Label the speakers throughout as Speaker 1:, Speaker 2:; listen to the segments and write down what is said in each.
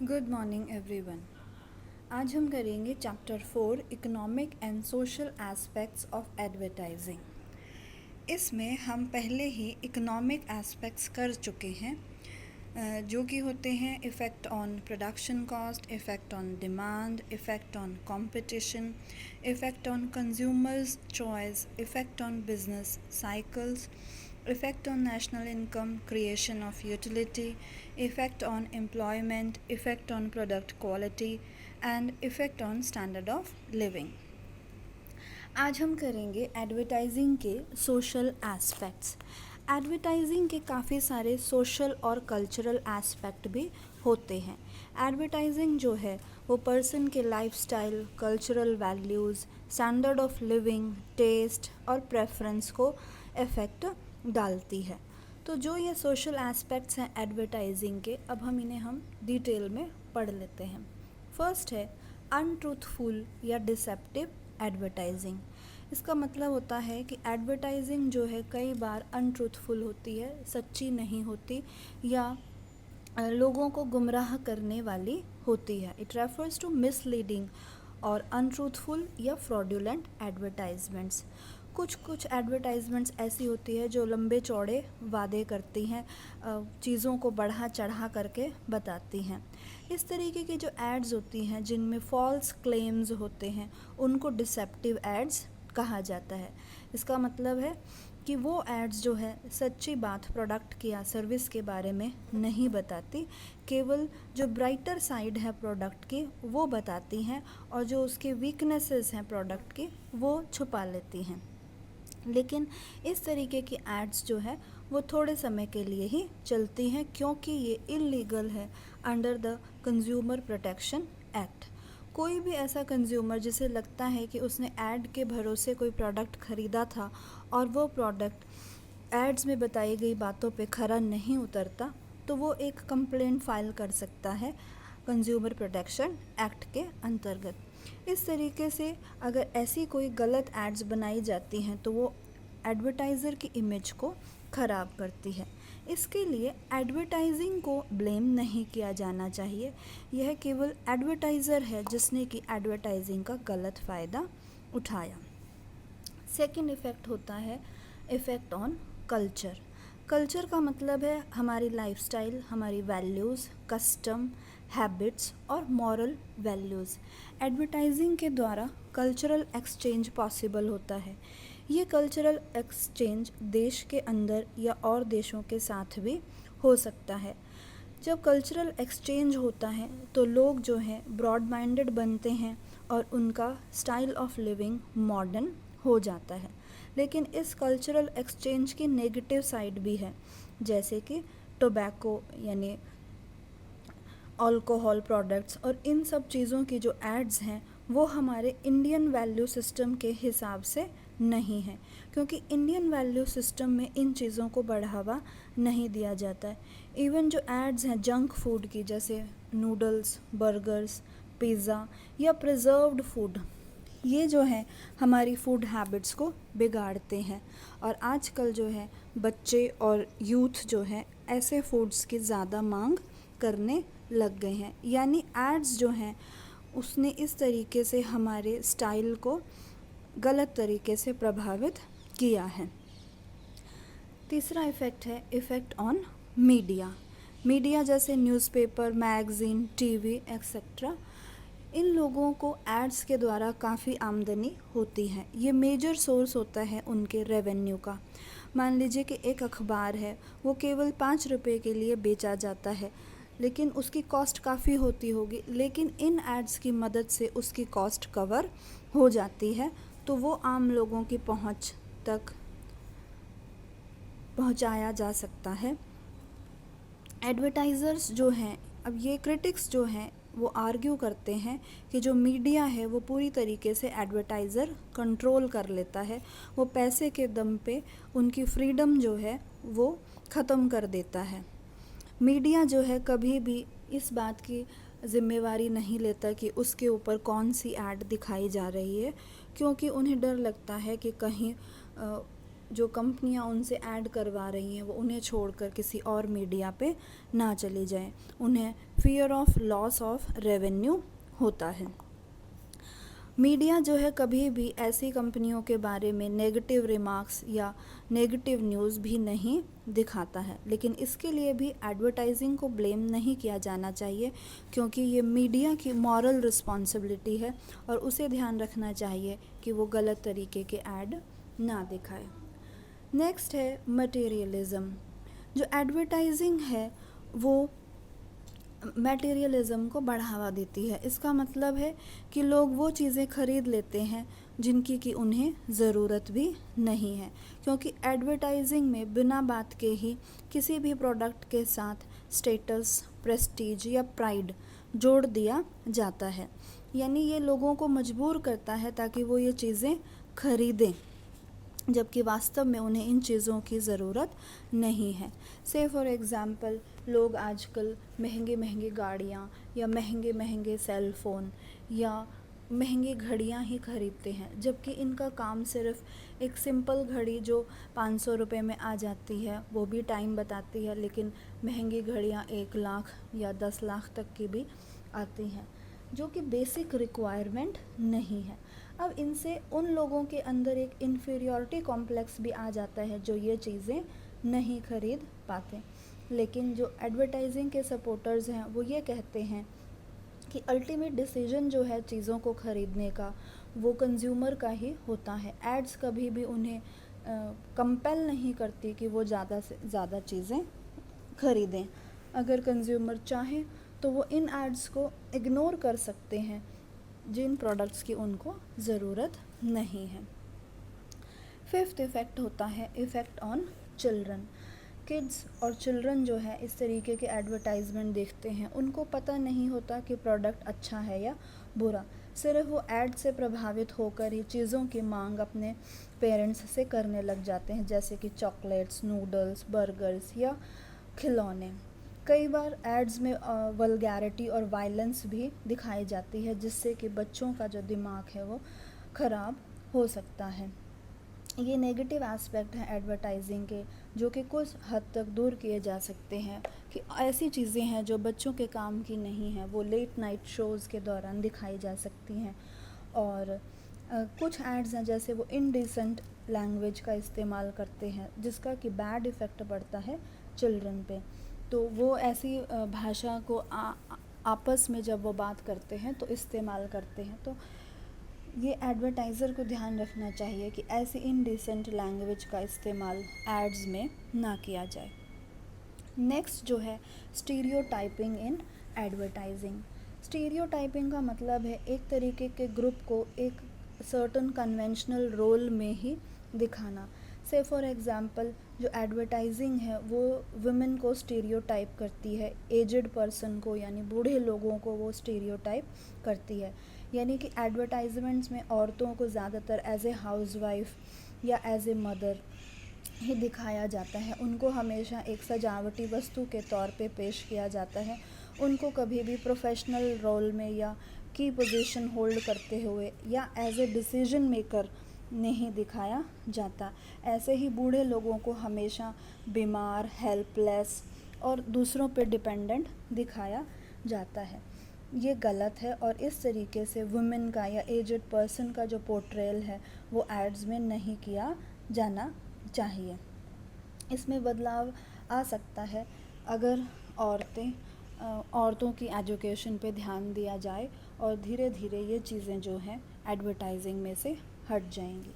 Speaker 1: Good morning everyone. आज हम करेंगे chapter 4 economic and social aspects of advertising. इसमें हम पहले ही इकोनॉमिक एस्पेक्ट्स कर चुके हैं, जो कि होते हैं effect on production cost, effect on demand, effect on competition, effect on consumers choice, effect on business cycles, effect on national income, creation of utility, effect on employment, effect on product quality and effect on standard of living. आज हम करेंगे advertising के social aspects. Advertising के काफ़ी सारे social और cultural aspect भी होते हैं। एडवर्टाइजिंग जो है वो पर्सन के lifestyle, cultural values, standard of living, taste और प्रेफरेंस को इफ़ेक्ट डालती है। तो जो ये सोशल एस्पेक्ट्स हैं एडवर्टाइजिंग के, अब हम डिटेल में पढ़ लेते हैं। फर्स्ट है अनट्रूथफुल या डिसेप्टिव एडवर्टाइजिंग। इसका मतलब होता है कि एडवर्टाइजिंग जो है कई बार अनट्रूथफुल होती है, सच्ची नहीं होती या लोगों को गुमराह करने वाली होती है। इट रेफर्स टू मिसलीडिंग और अनट्रूथफुल या फ्रॉडुलेंट एडवर्टाइजमेंट्स। कुछ एडवर्टाइजमेंट्स ऐसी होती है जो लंबे चौड़े वादे करती हैं, चीज़ों को बढ़ा चढ़ा करके बताती हैं। इस तरीके की जो एड्स होती हैं जिनमें फॉल्स क्लेम्स होते हैं उनको डिसेप्टिव एड्स कहा जाता है। इसका मतलब है कि वो एड्स जो है सच्ची बात प्रोडक्ट की या सर्विस के बारे में नहीं बताती, केवल जो ब्राइटर साइड है प्रोडक्ट की वो बताती हैं और जो उसके वीकनेसेस हैं प्रोडक्ट की वो छुपा लेती हैं। लेकिन इस तरीके की एड्स जो है वो थोड़े समय के लिए ही चलती हैं, क्योंकि ये इलीगल है under the consumer protection act. कोई भी ऐसा कंज्यूमर जिसे लगता है कि उसने ऐड के भरोसे कोई प्रोडक्ट ख़रीदा था और वो प्रोडक्ट एड्स में बताई गई बातों पे खरा नहीं उतरता, तो वो एक कंप्लेंट फाइल कर सकता है कंज्यूमर प्रोटेक्शन एक्ट के अंतर्गत। इस तरीके से अगर ऐसी कोई गलत एड्स बनाई जाती हैं तो वो एडवर्टाइज़र की इमेज को ख़राब करती है। इसके लिए एडवर्टाइजिंग को ब्लेम नहीं किया जाना चाहिए। यह केवल एडवर्टाइज़र है जिसने कि एडवर्टाइजिंग का गलत फ़ायदा उठाया। सेकंड इफ़ेक्ट होता है इफ़ेक्ट ऑन कल्चर। कल्चर का मतलब है हमारी लाइफस्टाइल, हमारी वैल्यूज़, कस्टम, हैबिट्स और मॉरल वैल्यूज़। एडवर्टाइजिंग के द्वारा कल्चरल एक्सचेंज पॉसिबल होता है। ये कल्चरल एक्सचेंज देश के अंदर या और देशों के साथ भी हो सकता है। जब कल्चरल एक्सचेंज होता है तो लोग जो हैं ब्रॉड माइंडेड बनते हैं और उनका स्टाइल ऑफ लिविंग मॉडर्न हो जाता है। लेकिन इस कल्चरल एक्सचेंज की नेगेटिव साइड भी है, जैसे कि टोबैको यानी अल्कोहल प्रोडक्ट्स और इन सब चीज़ों की जो एड्स हैं वो हमारे इंडियन वैल्यू सिस्टम के हिसाब से नहीं है, क्योंकि इंडियन वैल्यू सिस्टम में इन चीज़ों को बढ़ावा नहीं दिया जाता है। इवन जो एड्स हैं जंक फूड की, जैसे नूडल्स, बर्गर्स, पिज़्ज़ा या प्रिजर्व्ड फूड, ये जो है हमारी फूड हैबिट्स को बिगाड़ते हैं। और आजकल जो है बच्चे और यूथ जो है ऐसे फूड्स की ज़्यादा मांग करने लग गए हैं। यानी एड्स जो हैं उसने इस तरीके से हमारे स्टाइल को गलत तरीके से प्रभावित किया है। तीसरा इफ़ेक्ट है इफ़ेक्ट ऑन मीडिया। मीडिया जैसे न्यूज़पेपर, मैगज़ीन, टीवी एक्सेट्रा, इन लोगों को एड्स के द्वारा काफ़ी आमदनी होती है। ये मेजर सोर्स होता है उनके रेवेन्यू का। मान लीजिए कि एक अखबार है, वो केवल 5 रुपये के लिए बेचा जाता है, लेकिन उसकी कॉस्ट काफ़ी होती होगी, लेकिन इन एड्स की मदद से उसकी कॉस्ट कवर हो जाती है, तो वो आम लोगों की पहुंच तक पहुंचाया जा सकता है। एडवर्टाइज़र्स जो हैं, अब ये क्रिटिक्स जो हैं वो आर्ग्यू करते हैं कि जो मीडिया है वो पूरी तरीके से एडवर्टाइज़र कंट्रोल कर लेता है, वो पैसे के दम पे उनकी फ्रीडम जो है वो ख़त्म कर देता है। मीडिया जो है कभी भी इस बात की ज़िम्मेवारी नहीं लेता कि उसके ऊपर कौन सी ऐड दिखाई जा रही है, क्योंकि उन्हें डर लगता है कि कहीं जो कंपनियां उनसे ऐड करवा रही हैं वो उन्हें छोड़कर किसी और मीडिया पे ना चली जाए। उन्हें fear of loss of revenue होता है। मीडिया जो है कभी भी ऐसी कंपनियों के बारे में नेगेटिव रिमार्क्स या नेगेटिव न्यूज़ भी नहीं दिखाता है, लेकिन इसके लिए भी एडवर्टाइजिंग को ब्लेम नहीं किया जाना चाहिए, क्योंकि ये मीडिया की मॉरल रिस्पॉन्सिबिलिटी है और उसे ध्यान रखना चाहिए कि वो गलत तरीके के ऐड ना दिखाए। नेक्स्ट है मटेरियलिज़म। जो एडवर्टाइजिंग है वो मटेरियलिज़म को बढ़ावा देती है। इसका मतलब है कि लोग वो चीज़ें खरीद लेते हैं जिनकी कि उन्हें ज़रूरत भी नहीं है, क्योंकि एडवर्टाइजिंग में बिना बात के ही किसी भी प्रोडक्ट के साथ स्टेटस, प्रेस्टीज या प्राइड जोड़ दिया जाता है। यानी ये लोगों को मजबूर करता है ताकि वो ये चीज़ें खरीदें, जबकि वास्तव में उन्हें इन चीज़ों की ज़रूरत नहीं है। से फॉर एग्ज़ाम्पल लोग आजकल महंगे महंगे गाड़ियाँ या महंगे महंगे सेल फ़ोन या महंगी घड़ियाँ ही खरीदते हैं, जबकि इनका काम सिर्फ एक सिंपल घड़ी जो 500 रुपये में आ जाती है वो भी टाइम बताती है, लेकिन महंगी घड़ियाँ 1 लाख या 10 लाख तक की भी आती हैं, जो कि बेसिक रिक्वायरमेंट नहीं है। अब इनसे उन लोगों के अंदर एक इन्फीरियॉरिटी कॉम्प्लेक्स भी आ जाता है जो ये चीज़ें नहीं खरीद पाते। लेकिन जो एडवर्टाइजिंग के सपोर्टर्स हैं वो ये कहते हैं कि अल्टीमेट डिसीजन जो है चीज़ों को खरीदने का वो कंज्यूमर का ही होता है। एड्स कभी भी उन्हें कंपेल नहीं करती कि वो ज़्यादा से ज़्यादा चीज़ें खरीदें। अगर कंज्यूमर चाहे तो वो इन एड्स को इग्नोर कर सकते हैं जिन प्रोडक्ट्स की उनको ज़रूरत नहीं है। फिफ्थ इफ़ेक्ट होता है इफ़ेक्ट ऑन चिल्ड्रन। किड्स और चिल्ड्रन जो है इस तरीके के एडवर्टाइजमेंट देखते हैं, उनको पता नहीं होता कि प्रोडक्ट अच्छा है या बुरा, सिर्फ वो ऐड से प्रभावित होकर ही चीज़ों की मांग अपने पेरेंट्स से करने लग जाते हैं, जैसे कि चॉकलेट्स, नूडल्स, बर्गर्स या खिलौने। कई बार एड्स में वल्गैरिटी और वायलेंस भी दिखाई जाती है, जिससे कि बच्चों का जो दिमाग है वो ख़राब हो सकता है। ये नेगेटिव एस्पेक्ट हैं एडवर्टाइजिंग के, जो कि कुछ हद तक दूर किए जा सकते हैं कि ऐसी चीज़ें हैं जो बच्चों के काम की नहीं हैं, वो लेट नाइट शोज़ के दौरान दिखाई जा सकती हैं। और कुछ एड्स हैं जैसे वो इनडिसेंट लैंग्वेज का इस्तेमाल करते हैं, जिसका कि बैड इफ़ेक्ट पड़ता है चिल्ड्रन पे। तो वो ऐसी भाषा को आपस में जब वो बात करते हैं तो इस्तेमाल करते हैं, तो ये एडवर्टाइज़र को ध्यान रखना चाहिए कि ऐसी इनडिसेंट लैंग्वेज का इस्तेमाल एड्स में ना किया जाए। नेक्स्ट जो है स्टीरियोटाइपिंग इन एडवर्टाइजिंग। स्टीरियोटाइपिंग का मतलब है एक तरीके के ग्रुप को एक सर्टन कन्वेंशनल रोल में ही दिखाना। से फॉर एग्ज़ाम्पल जो एडवर्टाइजिंग है वो वुमेन को स्टीरियोटाइप करती है, एजड पर्सन को यानी बूढ़े लोगों को वो स्टीरियोटाइप करती है। यानी कि एडवर्टाइजमेंट्स में औरतों को ज़्यादातर एज ए हाउसवाइफ या एज ए मदर ही दिखाया जाता है। उनको हमेशा एक सजावटी वस्तु के तौर पे पेश किया जाता है। उनको कभी भी प्रोफेशनल रोल में या की पोजीशन होल्ड करते हुए या एज ए डिसीजन मेकर नहीं दिखाया जाता। ऐसे ही बूढ़े लोगों को हमेशा बीमार, हेल्पलेस और दूसरों पे डिपेंडेंट दिखाया जाता है। ये गलत है और इस तरीके से वुमेन का या एजड पर्सन का जो पोर्ट्रेल है वो एड्स में नहीं किया जाना चाहिए। इसमें बदलाव आ सकता है अगर औरतों की एजुकेशन पे ध्यान दिया जाए और धीरे धीरे ये चीज़ें जो हैं एडवर्टाइजिंग में से हट जाएंगी।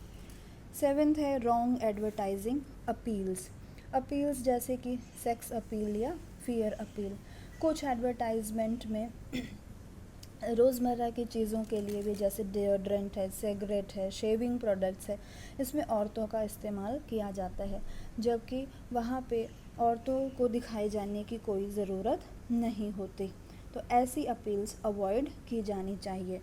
Speaker 1: 7th है रॉन्ग एडवर्टाइजिंग अपील्स जैसे कि सेक्स अपील या फियर अपील। कुछ एडवर्टाइजमेंट में रोज़मर्रा की चीज़ों के लिए भी, जैसे डिओड्रेंट है, सिगरेट है, शेविंग प्रोडक्ट्स है, इसमें औरतों का इस्तेमाल किया जाता है, जबकि वहाँ पे औरतों को दिखाई जाने की कोई ज़रूरत नहीं होती। तो ऐसी अपील्स अवॉइड की जानी चाहिए।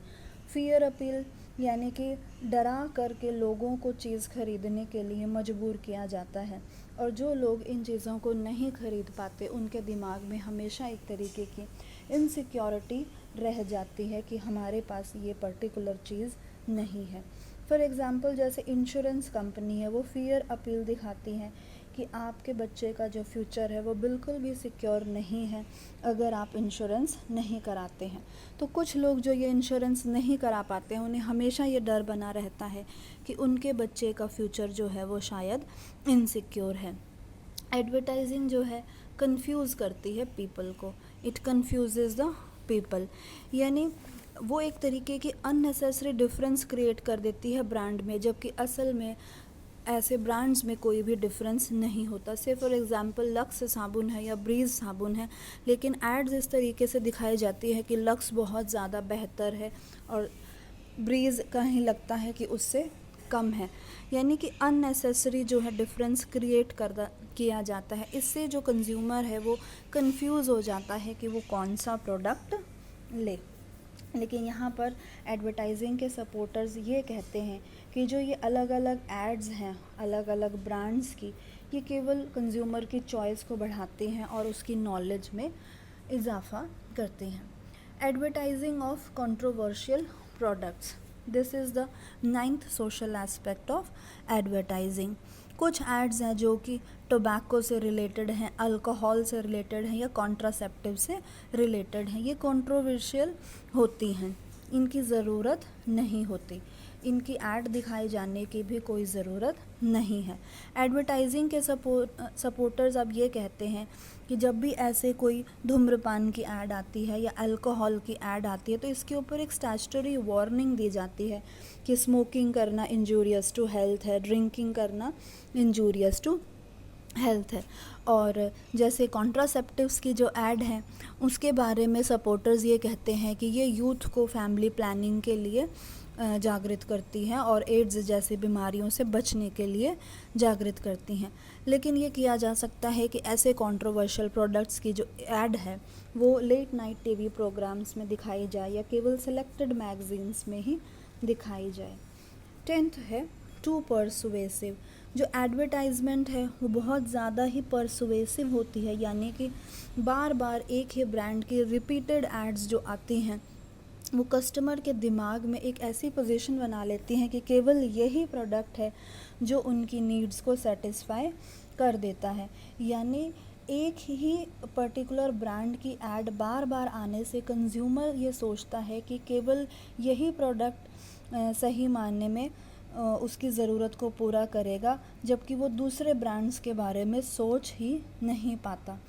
Speaker 1: फियर अपील यानी कि डरा करके लोगों को चीज़ खरीदने के लिए मजबूर किया जाता है, और जो लोग इन चीज़ों को नहीं खरीद पाते उनके दिमाग में हमेशा एक तरीके की इनसिक्योरिटी रह जाती है कि हमारे पास ये पर्टिकुलर चीज़ नहीं है। फॉर एग्ज़ाम्पल जैसे इंश्योरेंस कंपनी है, वो फियर अपील दिखाती हैं कि आपके बच्चे का जो फ्यूचर है वो बिल्कुल भी सिक्योर नहीं है अगर आप इंश्योरेंस नहीं कराते हैं। तो कुछ लोग जो ये इंश्योरेंस नहीं करा पाते हैं, उन्हें हमेशा ये डर बना रहता है कि उनके बच्चे का फ्यूचर जो है वो शायद इनसिक्योर है। एडवर्टाइजिंग जो है कंफ्यूज करती है पीपल को, इट कंफ्यूजेज द पीपल, यानी वो एक तरीके की अननेसेसरी डिफरेंस क्रिएट कर देती है ब्रांड में, जबकि असल में ऐसे ब्रांड्स में कोई भी डिफरेंस नहीं होता। से फॉर एग्ज़ाम्पल लक्स साबुन है या ब्रीज़ साबुन है, लेकिन एड्स इस तरीके से दिखाई जाती है कि लक्स बहुत ज़्यादा बेहतर है और ब्रीज़ कहीं लगता है कि उससे कम है, यानी कि अननेसेसरी जो है डिफरेंस क्रिएट किया जाता है। इससे जो कंज्यूमर है वो कंफ्यूज हो जाता है कि वो कौन सा प्रोडक्ट ले। लेकिन यहाँ पर एडवर्टाइजिंग के सपोर्टर्स ये कहते हैं कि जो ये अलग अलग एड्स हैं अलग अलग ब्रांड्स की, ये केवल कंज्यूमर की चॉइस को बढ़ाते हैं और उसकी नॉलेज में इजाफा करते हैं। Advertising of controversial products, this is the 9th social aspect of advertising. कुछ एड्स हैं जो कि टोबैको से रिलेटेड हैं, अल्कोहल से रिलेटेड हैं या कॉन्ट्रासेप्टिव से रिलेटेड हैं। ये कंट्रोवर्शियल होती हैं, इनकी ज़रूरत नहीं होती, इनकी ऐड दिखाई जाने की भी कोई ज़रूरत नहीं है। एडवर्टाइजिंग के सपोर्टर्स अब ये कहते हैं कि जब भी ऐसे कोई धूम्रपान की ऐड आती है या अल्कोहल की ऐड आती है तो इसके ऊपर एक स्टैट्यूटरी वार्निंग दी जाती है कि स्मोकिंग करना इंजूरियस टू हेल्थ है, ड्रिंकिंग करना इंजूरियस टू हेल्थ है। और जैसे कॉन्ट्रासेप्टिव्स की जो ऐड है उसके बारे में सपोर्टर्स ये कहते हैं कि ये यूथ को फैमिली प्लानिंग के लिए जागृत करती हैं और एड्स जैसी बीमारियों से बचने के लिए जागृत करती हैं। लेकिन ये किया जा सकता है कि ऐसे कंट्रोवर्शियल प्रोडक्ट्स की जो ऐड है वो लेट नाइट टीवी प्रोग्राम्स में दिखाई जाए या केवल सिलेक्टेड मैगजीन्स में ही दिखाई जाए। 10th है टू परसुएसिव। जो एडवर्टाइजमेंट है वो बहुत ज़्यादा ही परसुएसिव होती है, यानी कि बार बार एक ही ब्रांड की रिपीटेड एड्स जो आती हैं वो कस्टमर के दिमाग में एक ऐसी पोजीशन बना लेती हैं कि केवल यही प्रोडक्ट है जो उनकी नीड्स को सेटिस्फाई कर देता है। यानी एक ही पर्टिकुलर ब्रांड की ऐड बार बार आने से कंज्यूमर ये सोचता है कि केवल यही प्रोडक्ट सही मायने में उसकी ज़रूरत को पूरा करेगा, जबकि वो दूसरे ब्रांड्स के बारे में सोच ही नहीं पाता।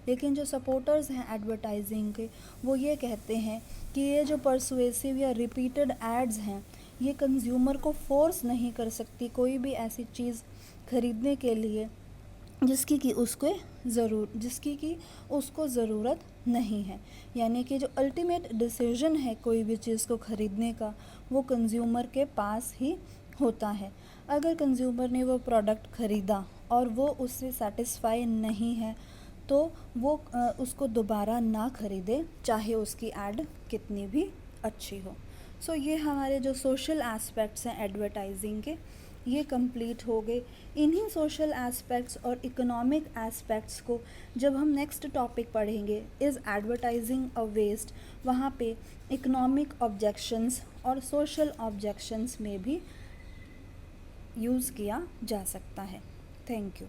Speaker 1: लेकिन जो सपोर्टर्स हैं एडवर्टाइजिंग के वो ये कहते हैं कि ये जो परसुएसिव या रिपीटेड एड्स हैं ये कंज्यूमर को फोर्स नहीं कर सकती कोई भी ऐसी चीज़ खरीदने के लिए जिसकी कि उसको ज़रूरत नहीं है। यानी कि जो अल्टीमेट डिसीजन है कोई भी चीज़ को ख़रीदने का वो कंज्यूमर के पास ही होता है। अगर कंज्यूमर ने वो प्रोडक्ट ख़रीदा और वो उससे सेटिस्फाई नहीं है तो वो उसको दोबारा ना ख़रीदे, चाहे उसकी ऐड कितनी भी अच्छी हो। सो ये हमारे जो सोशल एस्पेक्ट्स हैं एडवर्टाइजिंग के ये कंप्लीट हो गए। इन्हीं सोशल एस्पेक्ट्स और इकोनॉमिक एस्पेक्ट्स को जब हम नेक्स्ट टॉपिक पढ़ेंगे इज़ एडवर्टाइजिंग अ वेस्ट, वहाँ पे इकोनॉमिक ऑब्जेक्शंस और सोशल ऑब्जेक्शंस में भी यूज़ किया जा सकता है। Thank you.